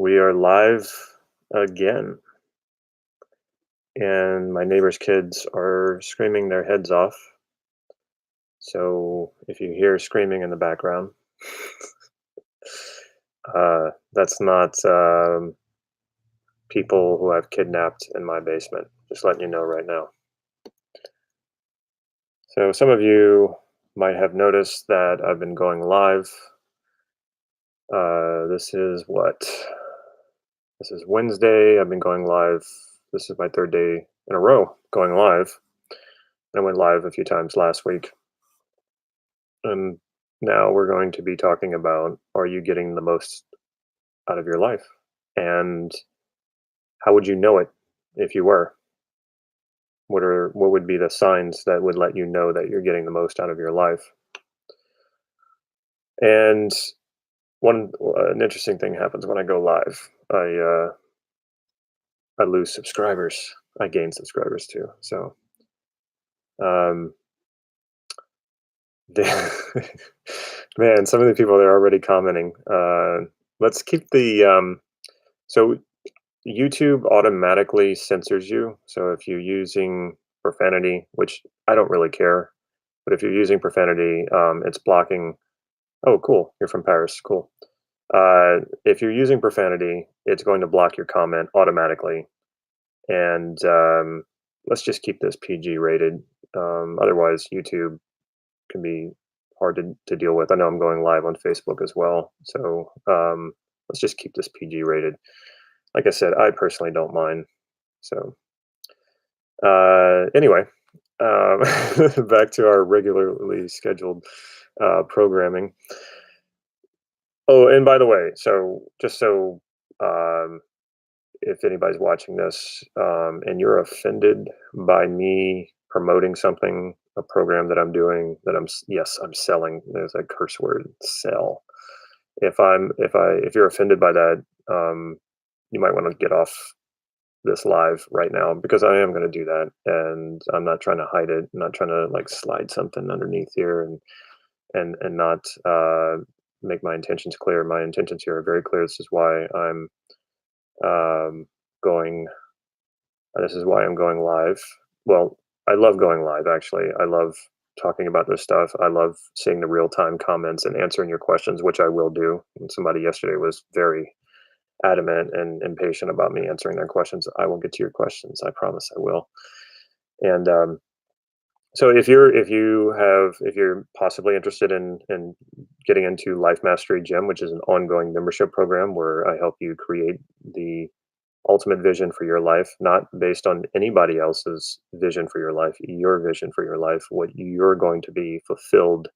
We are live again, and my neighbor's kids are screaming their heads off. So if you hear screaming in the background, that's not people who I've kidnapped in my basement. Just letting you know right now. So some of you might have noticed that I've been going live. This is what? This is Wednesday. I've been going live. This is my third day in a row going live. I went live a few times last week. And now we're going to be talking about, are you getting the most out of your life? And how would you know it if you were? What would be the signs that would let you know that you're getting the most out of your life? And an interesting thing happens when I go live. I lose subscribers. I gain subscribers too. So um, man, some of the people they're already commenting. Let's keep the so YouTube automatically censors you. So if you're using profanity, which I don't really care, but if you're using profanity, it's blocking. Oh, cool. You're from Paris. Cool. If you're using profanity, it's going to block your comment automatically. And let's just keep this PG rated. Otherwise, YouTube can be hard to deal with. I know I'm going live on Facebook as well. So let's just keep this PG rated. Like I said, I personally don't mind. So anyway, back to our regularly scheduled programming. Oh, and by the way, so just so um, if anybody's watching this and you're offended by me promoting something, a program that I'm doing, yes, I'm selling. There's a curse word, sell. If you're offended by that, you might want to get off this live right now because I am going to do that, and I'm not trying to hide it. I'm not trying to like slide something underneath here and not make my intentions clear. My intentions here are very clear. This is why I'm um, going. This is why I'm going live. Well, I love going live. Actually, I love talking about this stuff. I love seeing the real time comments and answering your questions, which I will do. And somebody yesterday was very adamant and impatient about me answering their questions. I will get to your questions. I promise I will. And so if you're possibly interested in getting into Life Mastery Gym, which is an ongoing membership program where I help you create the ultimate vision for your life, not based on anybody else's vision for your life, your vision for your life, what you're going to be fulfilled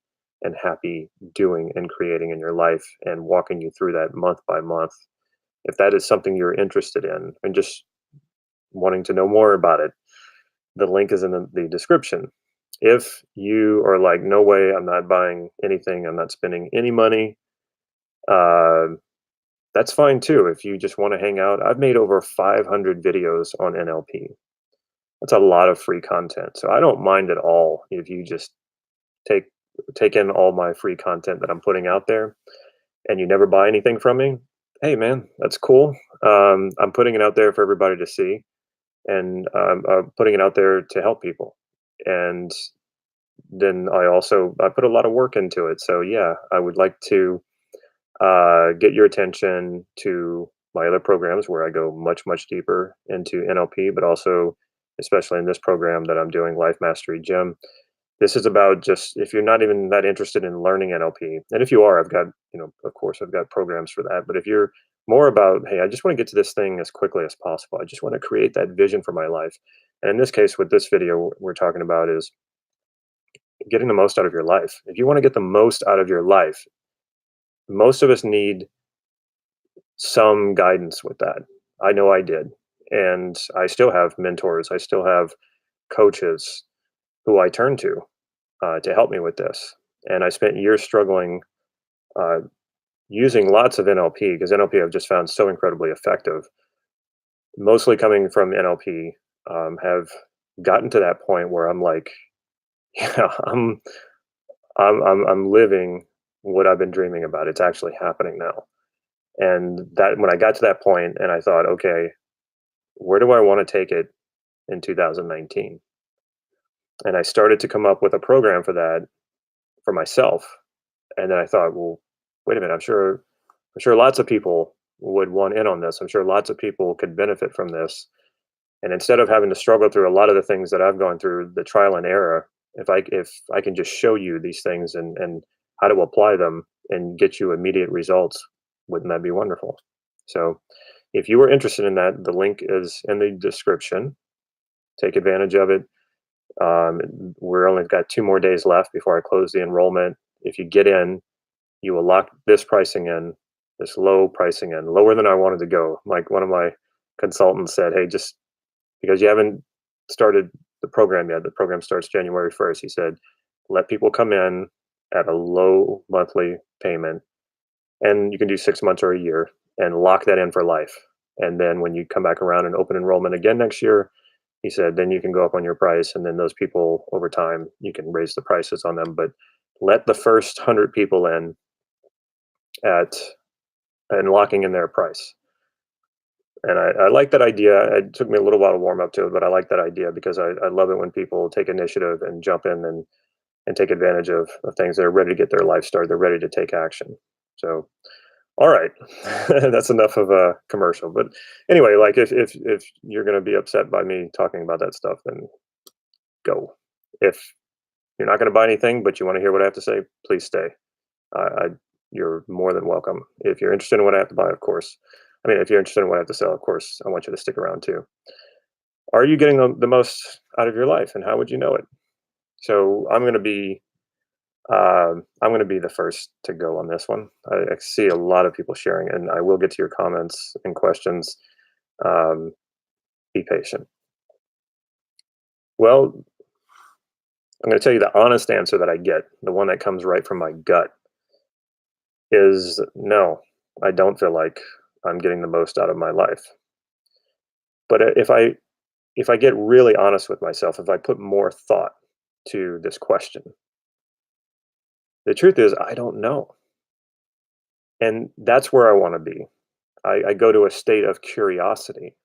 and happy doing and creating in your life, and walking you through that month by month. If that is something you're interested in and just wanting to know more about it, the link is in the description. If you are like, no way, I'm not buying anything, I'm not spending any money, uh, that's fine too. If you just want to hang out, I've made over 500 videos on NLP. That's a lot of free content. So I don't mind at all if you just take take in all my free content that I'm putting out there and you never buy anything from me. Hey man, that's cool. I'm putting it out there for everybody to see, and putting it out there to help people. And then I put a lot of work into it. So yeah, I would like to get your attention to my other programs where I go much deeper into NLP, but also especially in this program that I'm doing, Life Mastery Gym. This is about, just if you're not even that interested in learning NLP, and if you are, I've got, of course, I've got programs for that. But if you're more about, hey, I just want to get to this thing as quickly as possible. I just want to create that vision for my life. And in this case, with this video, we're talking about is getting the most out of your life. If you want to get the most out of your life, most of us need some guidance with that. I know I did. And I still have mentors. I still have coaches who I turn to help me with this. And I spent years struggling uh, using lots of NLP because NLP I've just found so incredibly effective. Mostly coming from NLP, have gotten to that point where I'm like, yeah, I'm living what I've been dreaming about. It's actually happening now. And that when I got to that point and I thought, okay, where do I want to take it in 2019? And I started to come up with a program for that for myself. And then I thought, well, wait a minute, I'm sure lots of people would want in on this. I'm sure lots of people could benefit from this. And instead of having to struggle through a lot of the things that I've gone through, the trial and error, if I can just show you these things and how to apply them and get you immediate results, wouldn't that be wonderful? So if you were interested in that, the link is in the description. Take advantage of it. We're only got 2 more days left before I close the enrollment. If you get in, you will lock this pricing in, this low pricing in, lower than I wanted to go. Like one of my consultants said, hey, just because you haven't started the program yet, the program starts January 1st. He said, let people come in at a low monthly payment, and you can do 6 months or a year and lock that in for life. And then when you come back around and open enrollment again next year, he said, then you can go up on your price. And then those people over time, you can raise the prices on them. But let the first 100 people in at and locking in their price. And I like that idea. It took me a little while to warm up to it, but I like that idea because I love it when people take initiative and jump in and take advantage of things. They're ready to get their life started. They're ready to take action. So, all right, that's enough of a commercial. But anyway, like if you're going to be upset by me talking about that stuff, then go. If you're not going to buy anything, but you want to hear what I have to say, please stay. I you're more than welcome. If you're interested in what I have to buy, of course. I mean, if you're interested in what I have to sell, of course, I want you to stick around too. Are you getting the most out of your life, and how would you know it? So I'm going to be the first to go on this one. I see a lot of people sharing, and I will get to your comments and questions. Um, be patient. Well, I'm going to tell you the honest answer that I get, the one that comes right from my gut, is no. I don't feel like I'm getting the most out of my life. But if I get really honest with myself, if I put more thought to this question, the truth is I don't know. And that's where I want to be. I go to a state of curiosity.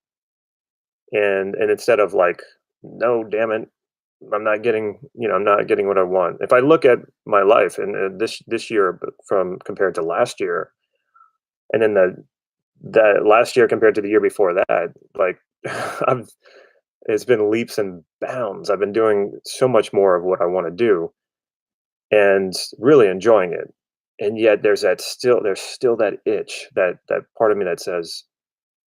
And instead of like, no, damn it, I'm not getting what I want. If I look at my life and this year from compared to last year, and then the last year compared to the year before that, like I've it's been leaps and bounds. I've been doing so much more of what I want to do and really enjoying it. And yet there's still that itch, that part of me that says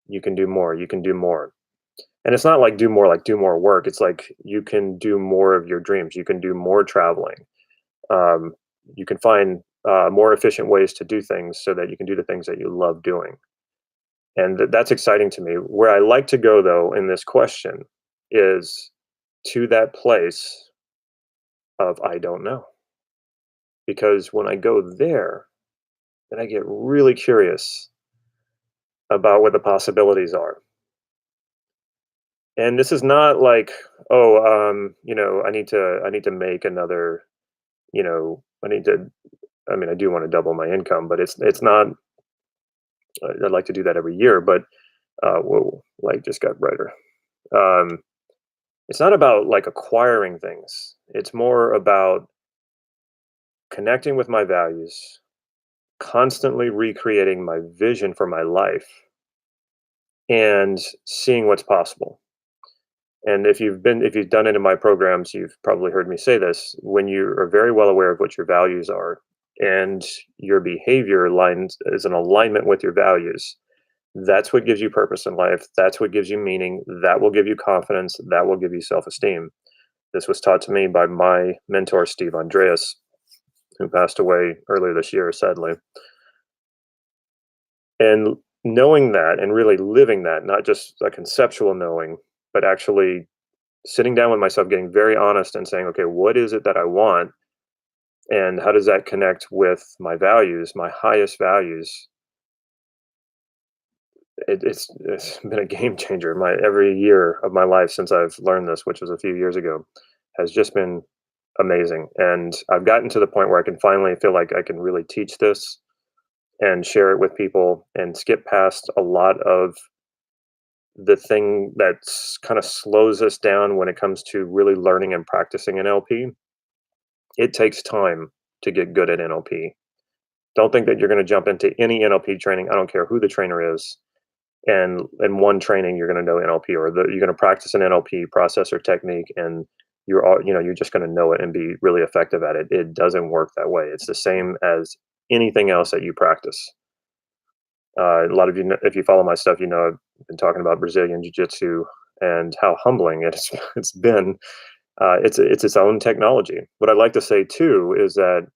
you can do more, you can do more. And it's not like do more work. It's like you can do more of your dreams. You can do more traveling. Um, you can find more efficient ways to do things so that you can do the things that you love doing. And that's exciting to me. Where I like to go, though, in this question is to that place of I don't know. Because when I go there, then I get really curious about what the possibilities are. And this is not like, oh, I need to make another, I need to. I mean, I do want to double my income, but it's not. I'd like to do that every year, but whoa, light just got brighter. Um, it's not about like acquiring things. It's more about connecting with my values, constantly recreating my vision for my life, and seeing what's possible. And if you've done it in my programs, you've probably heard me say this. When you are very well aware of what your values are, and your behavior lines is in alignment with your values, that's what gives you purpose in life. That's what gives you meaning. That will give you confidence. That will give you self-esteem. This was taught to me by my mentor, Steve Andreas, who passed away earlier this year, sadly. And knowing that and really living that, not just a conceptual knowing, but actually sitting down with myself, getting very honest and saying, okay, what is it that I want? And how does that connect with my values, my highest values? It's been a game changer. My every year of my life since I've learned this, which was a few years ago, has just been amazing. And I've gotten to the point where I can finally feel like I can really teach this and share it with people and skip past a lot of the thing that's kind of slows us down when it comes to really learning and practicing NLP. It takes time to get good at NLP. Don't think that you're going to jump into any NLP training. I don't care who the trainer is, and in one training you're going to know NLP, or you're going to practice an NLP process or technique, and you're just going to know it and be really effective at it. It doesn't work that way. It's the same as anything else that you practice. A lot of you, if you follow my stuff, I've been talking about Brazilian Jiu Jitsu and how humbling it's been. It's its own technology. What I'd like to say too is that,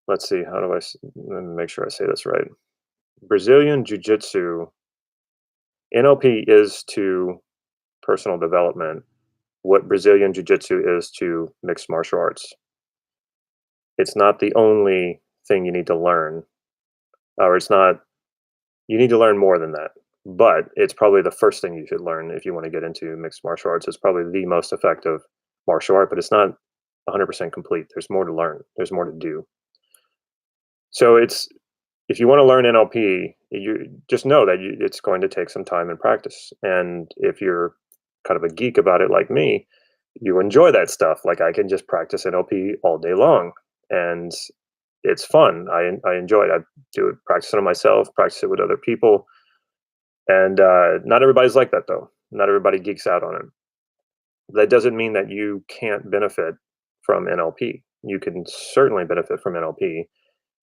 let's see, let me make sure I say this right. Brazilian Jiu Jitsu, NLP is to personal development what Brazilian Jiu Jitsu is to mixed martial arts. It's not the only thing you need to learn, or it's not, you need to learn more than that. But it's probably the first thing you should learn if you want to get into mixed martial arts. It's probably the most effective martial art, but it's not 100% complete. There's more to learn, there's more to do. So if you want to learn NLP, you just know that it's going to take some time and practice. And if you're kind of a geek about it like me, you enjoy that stuff. Like, I can just practice NLP all day long, and it's fun. I enjoy it. I do it, practice it on myself, practice it with other people, and not everybody's like that though. Not everybody geeks out on it. That doesn't mean that you can't benefit from NLP. You can certainly benefit from NLP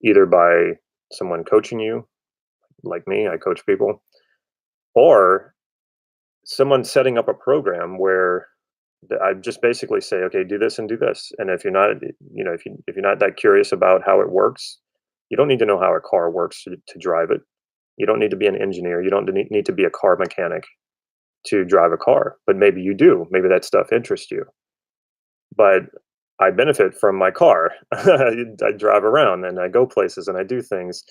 either by someone coaching you, like me, I coach people, or someone setting up a program where I just basically say, okay, do this and do this. And if you're not, if you're not that curious about how it works, you don't need to know how a car works to drive it. You don't need to be an engineer. You don't need to be a car mechanic to drive a car, but maybe you do. Maybe that stuff interests you. But I benefit from my car. I drive around and I go places and I do things.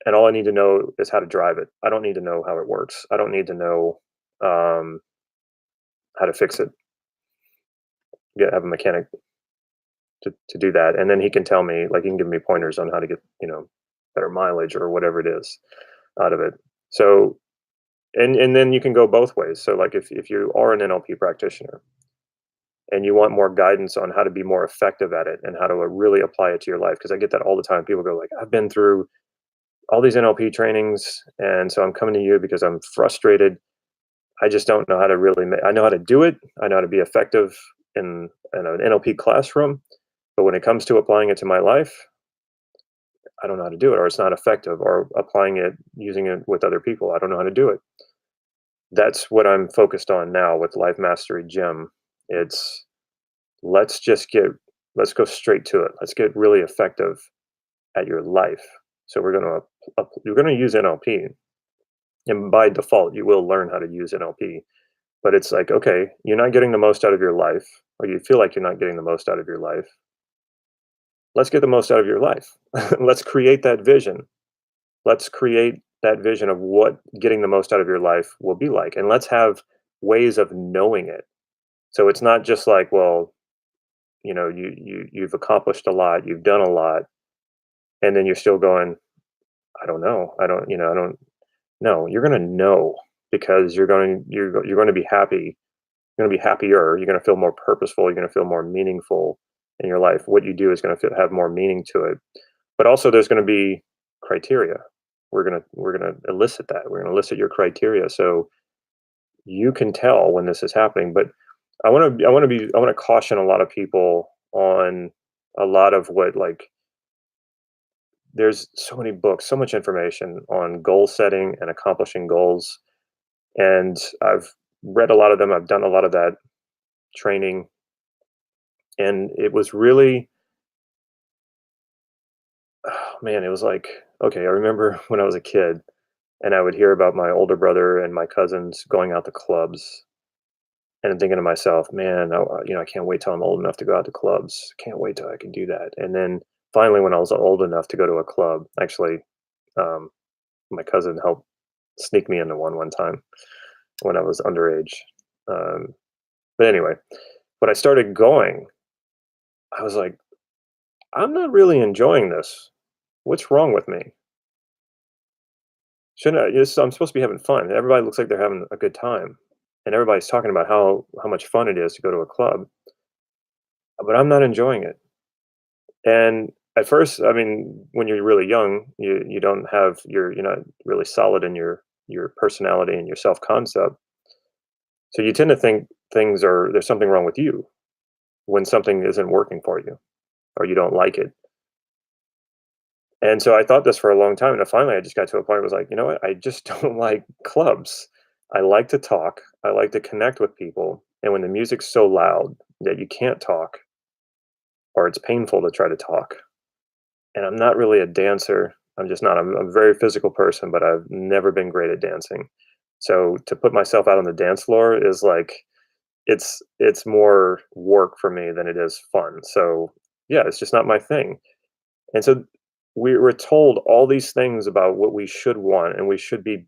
And all I need to know is how to drive it. I don't need to know how it works. I don't need to know um, how to fix it. Have a mechanic to do that, and then he can tell me, like, he can give me pointers on how to get better mileage or whatever it is out of it. So, and then you can go both ways. So, like, if you are an NLP practitioner and you want more guidance on how to be more effective at it and how to really apply it to your life, because I get that all the time. People go like, I've been through all these NLP trainings, and so I'm coming to you because I'm frustrated. I just don't know how to really I know how to do it. I know how to be effective in an NLP classroom, but when it comes to applying it to my life, I don't know how to do it, or it's not effective, or applying it, using it with other people, I don't know how to do it. That's what I'm focused on now with Life Mastery Gym. It's, let's just get, let's go straight to it. Let's get really effective at your life. So you're going to use NLP, and by default, you will learn how to use NLP. But it's like, okay, you're not getting the most out of your life, or you feel like you're not getting the most out of your life. Let's get the most out of your life. Let's create that vision. Let's create that vision of what getting the most out of your life will be like. And let's have ways of knowing it. So it's not just like, well, you've accomplished a lot, you've done a lot, and then you're still going, I don't know. I don't know. You're going to know, because you're going to be happy. You're going to be happier. You're going to feel more purposeful. You're going to feel more meaningful in your life. What you do is going to have more meaning to it. But also, there's going to be criteria. We're going to elicit that. We're going to elicit your criteria, so you can tell when this is happening. But I want to caution a lot of people on a lot of what, like, there's so many books, so much information on goal setting and accomplishing goals, and I've read a lot of them. I've done a lot of that training, and it was really, oh man, it was like, okay, I remember when I was a kid and I would hear about my older brother and my cousins going out to clubs, and I'm thinking to myself, man, I can't wait till I'm old enough to go out to clubs. Can't wait till I can do that. And then finally, when I was old enough to go to a club, actually, um, my cousin helped sneak me into one time when I was underage. Um, but anyway, when I started going, I was like, I'm not really enjoying this. What's wrong with me? Shouldn't I this I'm supposed to be having fun. Everybody looks like they're having a good time, and everybody's talking about how much fun it is to go to a club, but I'm not enjoying it. And at first, I mean, when you're really young, you don't have you're not really solid in your personality and your self-concept. So you tend to think there's something wrong with you when something isn't working for you or you don't like it. And so I thought this for a long time, and then finally I just got to a point where I was like, you know what? I just don't like clubs. I like to talk. I like to connect with people. And when the music's so loud that you can't talk or it's painful to try to talk, and I'm not really a dancer. I'm just not. I'm a very physical person, but I've never been great at dancing. So to put myself out on the dance floor is like it's more work for me than it is fun. So yeah, it's just not my thing. And so we're told all these things about what we should want, and we should be,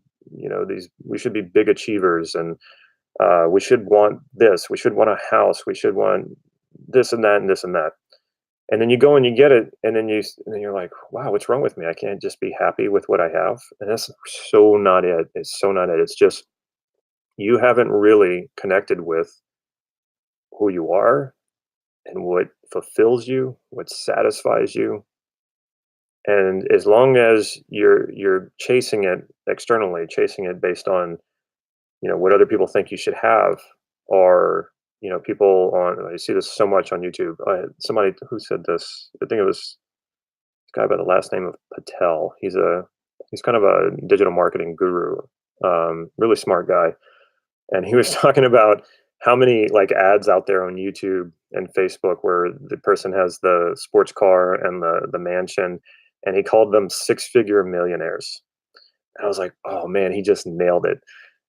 these we should be big achievers, and we should want this, we should want a house, we should want this and that and this and that. And then you go and you get it, and then you're like, wow, what's wrong with me? I can't just be happy with what I have. And that's so not it. It's so not it. It's just you haven't really connected with who you are and what fulfills you, what satisfies you. And as long as you're chasing it externally, chasing it based on, what other people think you should have, or, people on I see this so much on YouTube. Somebody who said this, I think it was a guy by the last name of Patel. He's kind of a digital marketing guru, really smart guy. And he was talking about how many like ads out there on YouTube and Facebook where the person has the sports car and the mansion, and he called them six-figure millionaires. And I was like, oh man, he just nailed it.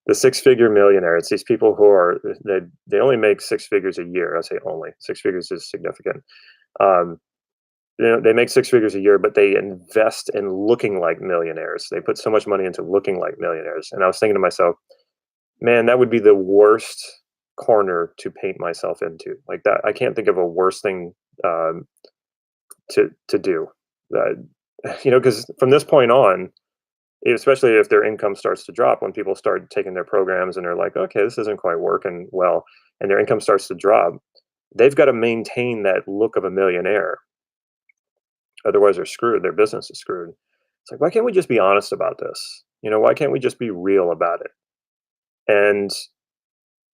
The six-figure millionaire. It's these people who are they only make six figures a year. I say only six figures is significant. Um, they make six figures a year, but they invest in looking like millionaires. They put so much money into looking like millionaires. And I was thinking to myself, man, that would be the worst corner to paint myself into. Like that, I can't think of a worse thing um, to do. Uh, because from this point on, especially if their income starts to drop, when people start taking their programs and they're like, okay, this isn't quite working well, and their income starts to drop, they've got to maintain that look of a millionaire. Otherwise, they're screwed. Their business is screwed. It's like, why can't we just be honest about this? Why can't we just be real about it? And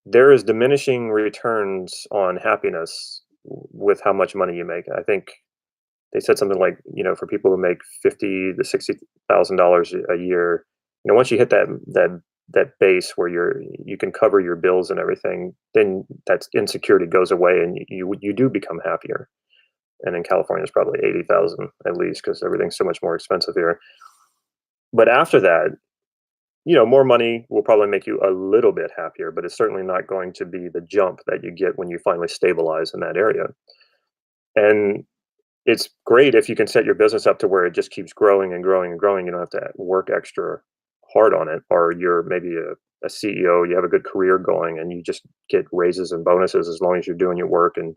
there is diminishing returns on happiness with how much money you make. I think they said something like, for people who make 50 to $60,000 a year, once you hit that base where you can cover your bills and everything, then that insecurity goes away, and you do become happier. And in California, it's probably 80,000 at least because everything's so much more expensive here. But after that, more money will probably make you a little bit happier, but it's certainly not going to be the jump that you get when you finally stabilize in that area. And it's great if you can set your business up to where it just keeps growing and growing and growing. You don't have to work extra hard on it, or you're maybe a CEO, you have a good career going, and you just get raises and bonuses as long as you're doing your work. And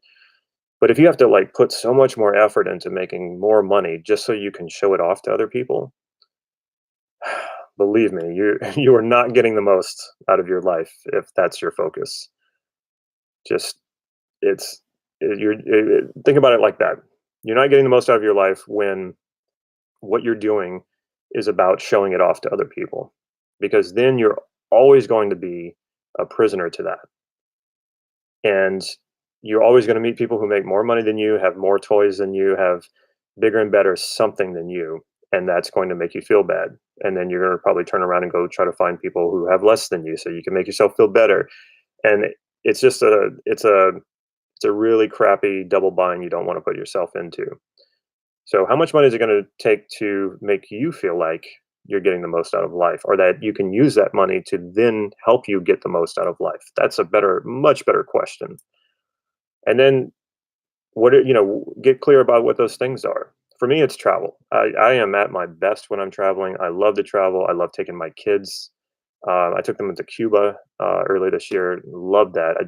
but if you have to like put so much more effort into making more money just so you can show it off to other people, believe me, you are not getting the most out of your life if that's your focus. Just it's think about it like that. You're not getting the most out of your life when what you're doing is about showing it off to other people, because then you're always going to be a prisoner to that. And you're always going to meet people who make more money than you, have more toys than you, have bigger and better something than you, and that's going to make you feel bad. And then you're going to probably turn around and go try to find people who have less than you so you can make yourself feel better. And it's just it's a really crappy double bind you don't want to put yourself into. So how much money is it going to take to make you feel like you're getting the most out of life, or that you can use that money to then help you get the most out of life? That's a much better question. And then get clear about what those things are. For me, it's travel. I am at my best when I'm traveling. I love to travel. I love taking my kids. I took them into Cuba early this year. Love that.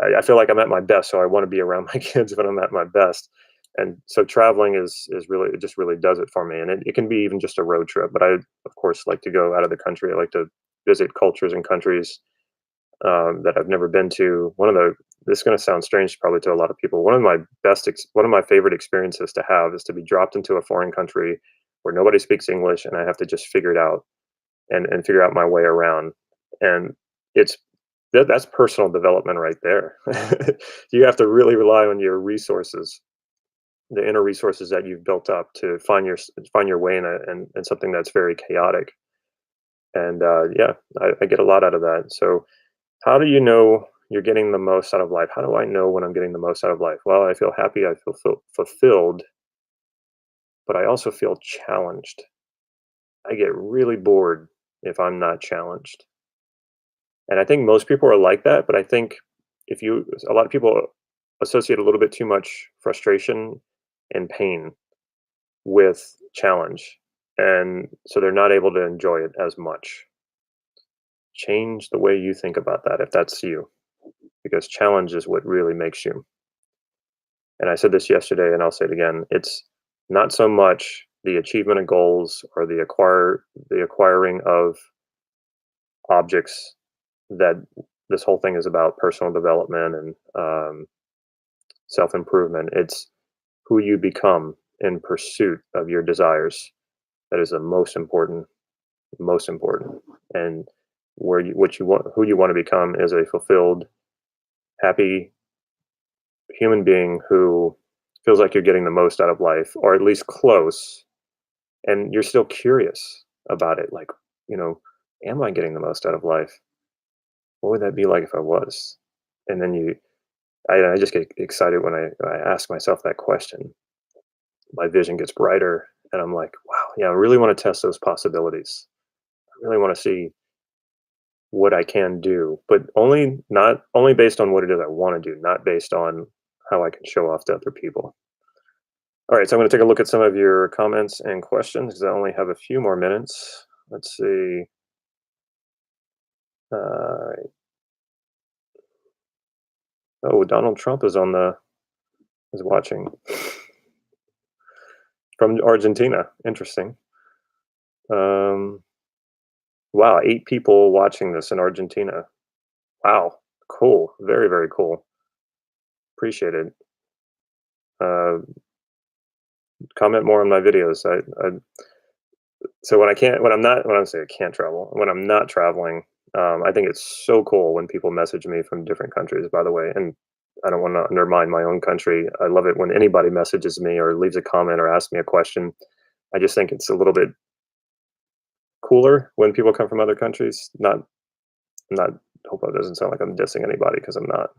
I feel like I'm at my best, so I want to be around my kids when I'm at my best. And so traveling is really, it just really does it for me. And it can be even just a road trip, but I of course like to go out of the country. I like to visit cultures and countries that I've never been to. This is going to sound strange probably to a lot of people. One of my favorite experiences to have is to be dropped into a foreign country where nobody speaks English and I have to just figure it out and figure out my way around. And it's that's personal development right there. You have to really rely on your resources, the inner resources that you've built up to find your way in something that's very chaotic. And yeah, I get a lot out of that. So how do you know you're getting the most out of life? How do I know when I'm getting the most out of life? Well, I feel happy, I feel fulfilled, but I also feel challenged. I get really bored if I'm not challenged. And I think most people are like that, but I think if you a lot of people associate a little bit too much frustration and pain with challenge. And so they're not able to enjoy it as much. Change the way you think about that if that's you, because challenge is what really makes you. And I said this yesterday and I'll say it again. It's not so much the achievement of goals or the acquiring of objects that this whole thing is about personal development and self improvement. It's who you become in pursuit of your desires that is the most important. And what you want, who you want to become is a fulfilled, happy human being who feels like you're getting the most out of life, or at least close, and you're still curious about it. Like, you know, am I getting the most out of life? What would that be like if I was? And then I just get excited when I ask myself that question. My vision gets brighter, and I'm like, wow, yeah, I really want to test those possibilities. I really want to see what I can do, but not only based on what it is I want to do, not based on how I can show off to other people. All right, so I'm going to take a look at some of your comments and questions because I only have a few more minutes. Let's see. Uh, oh, Donald Trump is watching from Argentina. Interesting. Um, wow, 8 people watching this in Argentina. Wow, cool. Very, very cool. Appreciate it. Uh, Comment more on my videos. So when I'm saying I can't travel, when I'm not traveling, I think it's so cool when people message me from different countries, by the way. And I don't want to undermine my own country. I love it when anybody messages me or leaves a comment or asks me a question. I just think it's a little bit cooler when people come from other countries. Not hope that doesn't sound like I'm dissing anybody because I'm not.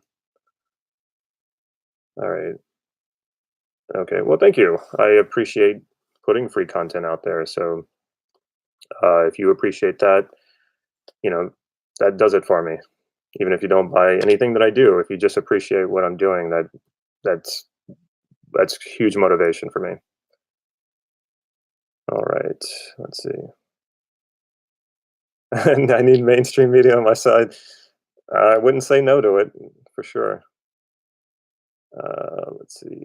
All right. Okay. Well, thank you. I appreciate putting free content out there. So if you appreciate that, you know, that does it for me. Even if you don't buy anything that I do, if you just appreciate what I'm doing, that's that's huge motivation for me. All right, let's see. And I need mainstream media on my side. I wouldn't say no to it for sure. Let's see.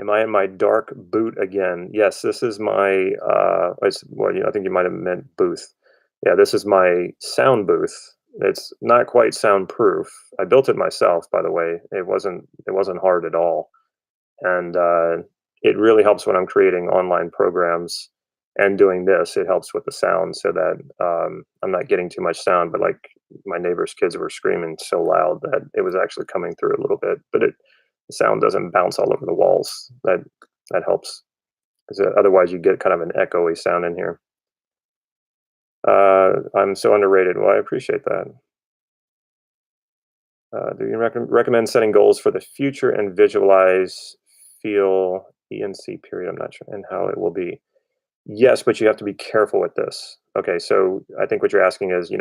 Am I in my dark boot again? Yes, this is my. Well, I think you might have meant booth. Yeah, this is my sound booth. It's not quite soundproof. I built it myself, by the way. It wasn't hard at all, and it really helps when I'm creating online programs and doing this. It helps with the sound so that I'm not getting too much sound. But like my neighbor's kids were screaming so loud that it was actually coming through a little bit. But the sound doesn't bounce all over the walls. That helps because otherwise you get kind of an echoey sound in here. I'm so underrated. Well, I appreciate that. Do you recommend setting goals for the future and visualize, feel, ENC period? I'm not sure, and how it will be. Yes, but you have to be careful with this. Okay, so I think what you're asking is,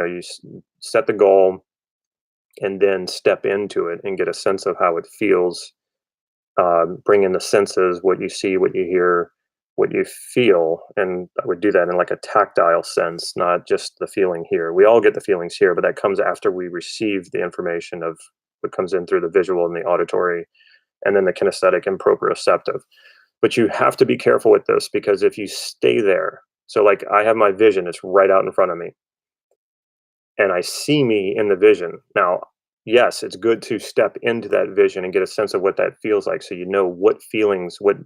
set the goal and then step into it and get a sense of how it feels. Bring in the senses, what you see, what you hear, what you feel, and I would do that in like a tactile sense, not just the feeling here. We all get the feelings here, but that comes after we receive the information of what comes in through the visual and the auditory and then the kinesthetic and proprioceptive. But you have to be careful with this because if you stay there, so like I have my vision, it's right out in front of me, and I see me in the vision. Now, yes, it's good to step into that vision and get a sense of what that feels like so you know what feelings, what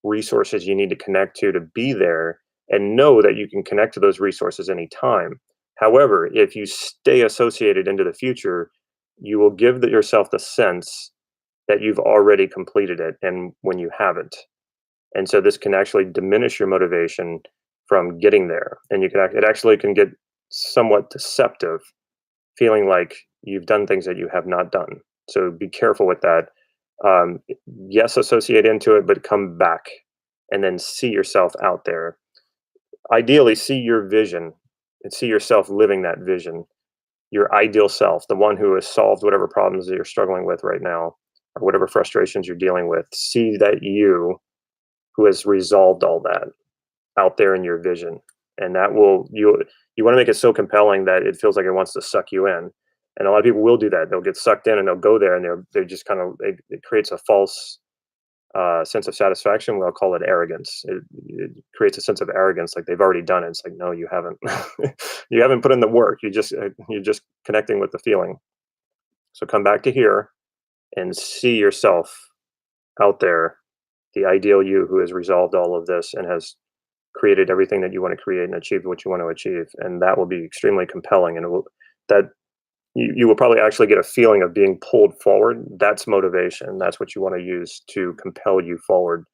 resources you need to connect to be there and know that you can connect to those resources anytime. However, if you stay associated into the future, you will give yourself the sense that you've already completed it and when you haven't. And so this can actually diminish your motivation from getting there. And it actually can get somewhat deceptive, feeling like you've done things that you have not done. So be careful with that. Um, yes, associate into it, but come back and then see yourself out there. Ideally, see your vision and see yourself living that vision, your ideal self, the one who has solved whatever problems that you're struggling with right now, or whatever frustrations you're dealing with. See that you who has resolved all that out there in your vision. And that will you want to make it so compelling that it feels like it wants to suck you in. And a lot of people will do that. They'll get sucked in and they'll go there and they're just kind of it creates a false sense of satisfaction. We'll call it arrogance. It creates a sense of arrogance, like they've already done it. It's like, no, you haven't. You haven't put in the work. You're just connecting with the feeling. So come back to here and see yourself out there, the ideal you who has resolved all of this and has created everything that you want to create and achieved what you want to achieve. And that will be extremely compelling. And that you will probably actually get a feeling of being pulled forward. That's motivation. That's what you want to use to compel you forward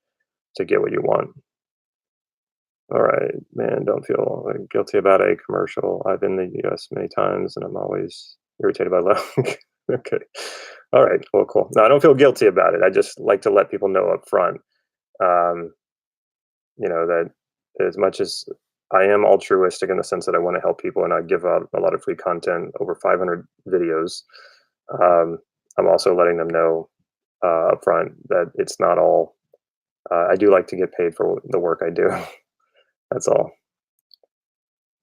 to get what you want. All right, man, don't feel like guilty about a commercial. I've been in the US many times and I'm always irritated by loud. Okay. All right. Well, cool. No, I don't feel guilty about it. I just like to let people know up front, um, that as much as I am altruistic in the sense that I want to help people and I give out a lot of free content, over 500 videos, um, I'm also letting them know up front that it's not all. I do like to get paid for the work I do. That's all.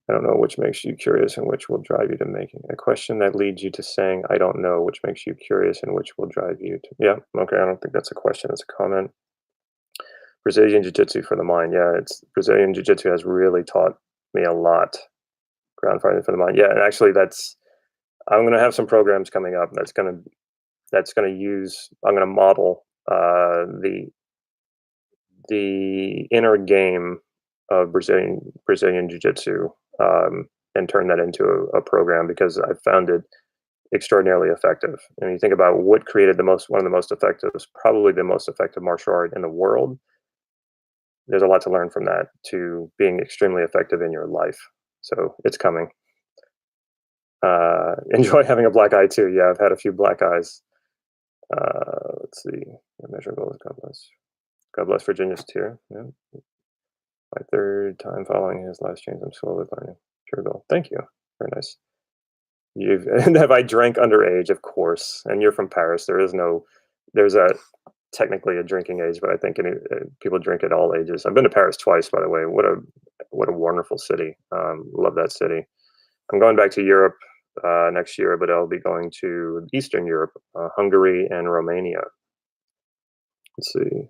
I don't know which makes you curious and which will drive you to making a question that leads you to saying, I don't know, which makes you curious and which will drive you to. Yeah, okay. I don't think that's a question. It's a comment. Brazilian Jiu Jitsu for the mind. Yeah, it's Brazilian Jiu Jitsu has really taught me a lot. Ground fighting for the mind. Yeah, and actually, I'm going to have some programs coming up that's going to use. I'm going to model the inner game of Brazilian Jiu Jitsu and turn that into a program because I found it extraordinarily effective. And you think about what created one of the most effective, probably the most effective martial art in the world. There's a lot to learn from that to being extremely effective in your life. So it's coming. Enjoy having a black eye too. Yeah, I've had a few black eyes. Let's see. Immeasurable. God bless. God bless Virginia's tear. Yeah. My third time following his live streams. I'm slowly learning. Pure gold. Thank you. Very nice. And have I drank underage? Of course. And you're from Paris. There's technically a drinking age, but I think people drink at all ages. I've been to Paris twice, by the way. What a wonderful city. Love that city. I'm going back to Europe next year, but I'll be going to Eastern Europe, Hungary and Romania. Let's see.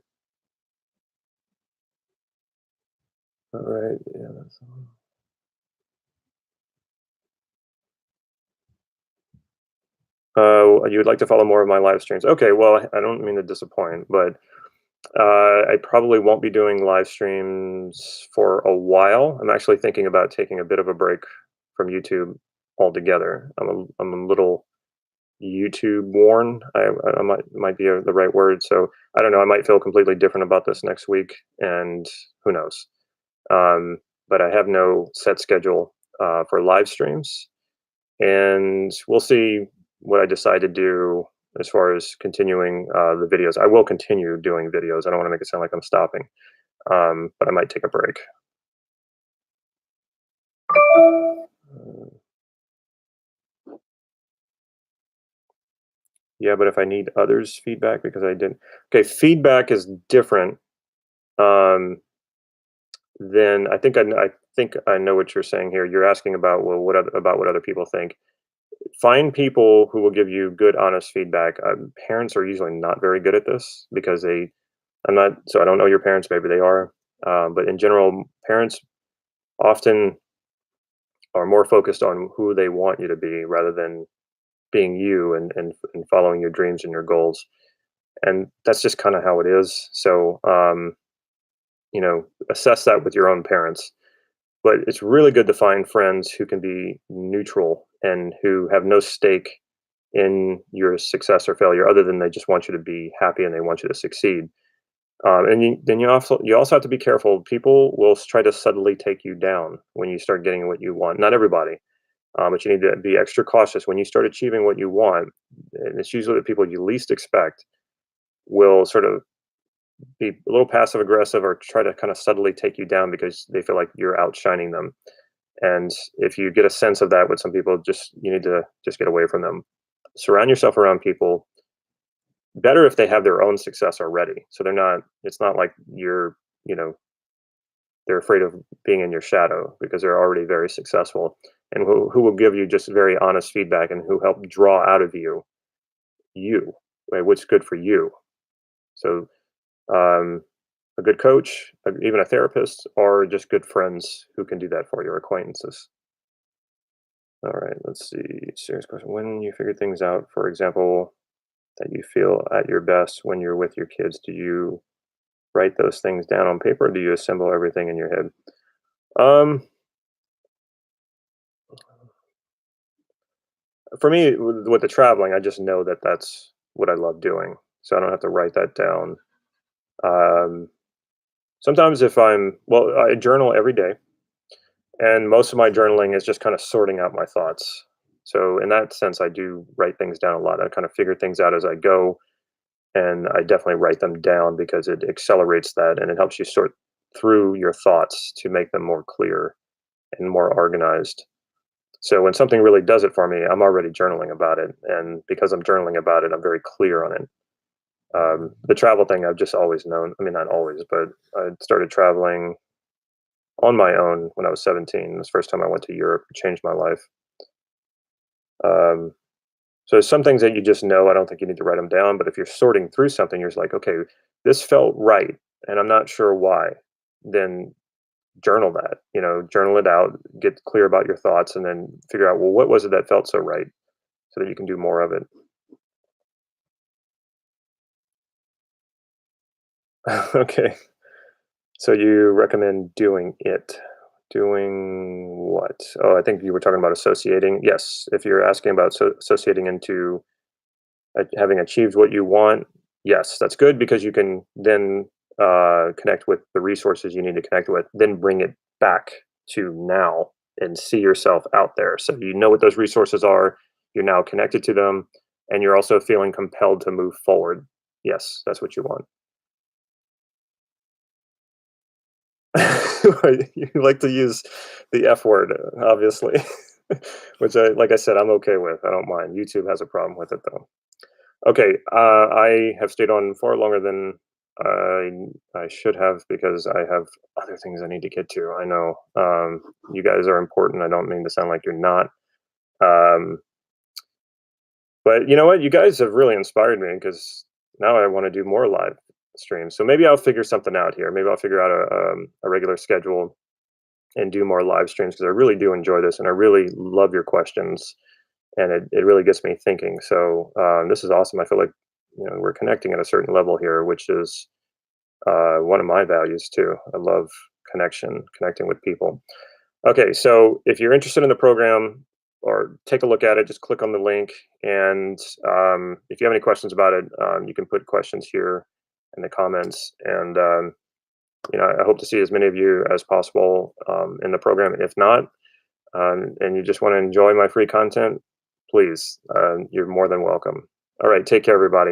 All right. Yeah, that's all. You would like to follow more of my live streams. Okay, well, I don't mean to disappoint, but I probably won't be doing live streams for a while. I'm actually thinking about taking a bit of a break from YouTube altogether. I'm a little YouTube worn. I might be the right word. So I don't know. I might feel completely different about this next week, and who knows? But I have no set schedule for live streams, and we'll see what I decide to do as far as continuing the videos. I will continue doing videos. I don't want to make it sound like I'm stopping, but I might take a break. Yeah, but if I need others' feedback because I didn't. Okay, feedback is different. Um, then I think I know what you're saying here. You're asking about, well, about what other people think. Find people who will give you good, honest feedback. Parents are usually not very good at this because I'm not, so I don't know your parents, maybe they are. But in general, parents often are more focused on who they want you to be rather than being you and following your dreams and your goals. And that's just kind of how it is. So, assess that with your own parents. But it's really good to find friends who can be neutral and who have no stake in your success or failure other than they just want you to be happy and they want you to succeed. And then you also have to be careful. People will try to subtly take you down when you start getting what you want. Not everybody, but you need to be extra cautious when you start achieving what you want. And it's usually the people you least expect will sort of be a little passive aggressive or try to kind of subtly take you down because they feel like you're outshining them. And if you get a sense of that with some people, just you need to just get away from them. Surround yourself around people better if they have their own success already. So they're not, it's not like you know, they're afraid of being in your shadow because they're already very successful and who will give you just very honest feedback and who help draw out of you, right, what's good for you. So um, a good coach, even a therapist, or just good friends who can do that for your acquaintances. All right, let's see. Serious question. When you figure things out, for example, that you feel at your best when you're with your kids, do you write those things down on paper or do you assemble everything in your head? Um, for me, with the traveling, I just know that that's what I love doing. So I don't have to write that down. Um, sometimes if well, I journal every day. And most of my journaling is just kind of sorting out my thoughts. So in that sense, I do write things down a lot. I kind of figure things out as I go, and I definitely write them down because it accelerates that and it helps you sort through your thoughts to make them more clear and more organized. So when something really does it for me, I'm already journaling about it, and because I'm journaling about it, I'm very clear on it. The travel thing, I've just always known. I mean, not always, but I started traveling on my own when I was 17. It was the first time I went to Europe. It changed my life. Um, so some things that you just know, I don't think you need to write them down. But if you're sorting through something, you're just like, okay, this felt right, and I'm not sure why. Then journal that. Journal it out, get clear about your thoughts, and then figure out, well, what was it that felt so right, so that you can do more of it. Okay. So you recommend doing it. Doing what? Oh, I think you were talking about associating. Yes, if you're asking about associating into having achieved what you want, yes, that's good because you can then connect with the resources you need to connect with, then bring it back to now and see yourself out there. So you know what those resources are, you're now connected to them, and you're also feeling compelled to move forward. Yes, that's what you want. You like to use the F word, obviously, which like I said, I'm okay with. I don't mind. YouTube has a problem with it though. Okay, I have stayed on far longer than I should have because I have other things I need to get to. I know you guys are important. I don't mean to sound like you're not. Um, but you know what? You guys have really inspired me because now I want to do more live streams. So maybe I'll figure something out here. Maybe I'll figure out a regular schedule and do more live streams because I really do enjoy this and I really love your questions and it really gets me thinking. So this is awesome. I feel like we're connecting at a certain level here, which is one of my values too. I love connecting with people. Okay, so if you're interested in the program or take a look at it, just click on the link. And if you have any questions about it, you can put questions here in the comments. And I hope to see as many of you as possible in the program. If not, and you just want to enjoy my free content, please, you're more than welcome. All right, take care, everybody.